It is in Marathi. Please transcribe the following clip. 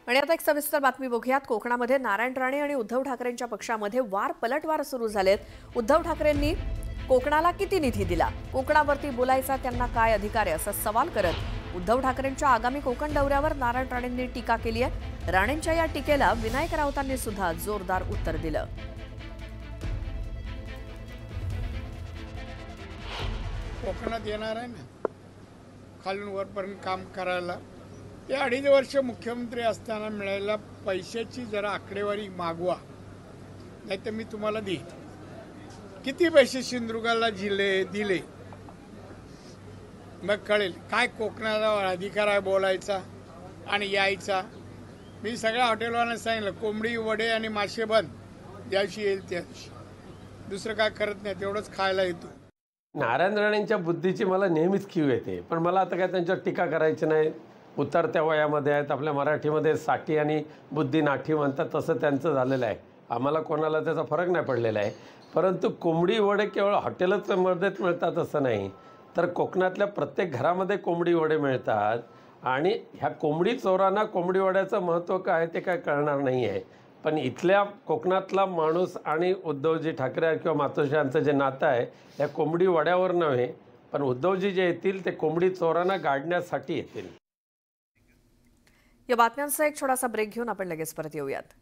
आणि आता एक सविस्तर बातमी बघूयात। कोकणामध्ये नारायण राणे आणि उद्धव ठाकरेंच्या पक्षामध्ये वार पलटवार सुरू झालेत। उद्धव ठाकरेंनी कोकणाला किती निधी दिला, कोकणावरती बोलायचा त्यांना काय अधिकार आहे असा सवाल करत उद्धव ठाकरेंच्या आगामी कोकण दौऱ्यावर नारायण राणेंनी टीका केली आहे। राणेंच्या या टीकेला विनायक राऊतांनी सुद्धा जोरदार उत्तर दिलं। कोकणात येणार आहे ना, खालून वरपर्यंत काम करायला या 2.5 वर्ष मुख्यमंत्री असताना मिळालेल्या पैशाची जरा आकडेवारी मागवा, नाहीतर मी तुम्हाला देईन। किती पैसे सिंधुदुर्गाला दिले मग कळेल काय कोकणाला अधिकार आहे बोलायचा आणि यायचा। मी सगळ्या हॉटेलवाल्यांना सांगितलं, कोंबडी वडे आणि मासे बंद ज्या दिवशी येईल त्या दिवशी, दुसरं काय करत नाही, तेवढंच खायला येतो। नारायण राणेंच्या बुद्धीची मला नेहमीच कीव येते, पण मला आता काय त्यांच्यावर टीका करायची नाही। उतरत्या वयामध्ये आहेत, आपल्या मराठीमध्ये साठी आणि बुद्धी नाठी म्हणतात, तसं त्यांचं झालेलं आहे। आम्हाला कोणाला त्याचा फरक नाही पडलेला आहे। परंतु कोंबडी वडे केवळ हॉटेलच मध्येच मिळतात असं नाही, तर कोकणातल्या प्रत्येक घरामध्ये कोंबडी वडे मिळतात। आणि ह्या कोंबडी चोरांना कोंबडी वड्याचं महत्त्व काय ते काय कळणार नाही आहे। पण इथल्या कोकणातला माणूस आणि उद्धवजी ठाकरे किंवा मातोश्री यांचं जे नातं आहे या कोंबडी वड्यावर नव्हे, पण उद्धवजी जे येतील ते कोंबडी चोरांना गाडण्यासाठी येतील। या बातम्यांचा एक छोटासा ब्रेक घेऊन आपण लगेच परत येऊयात।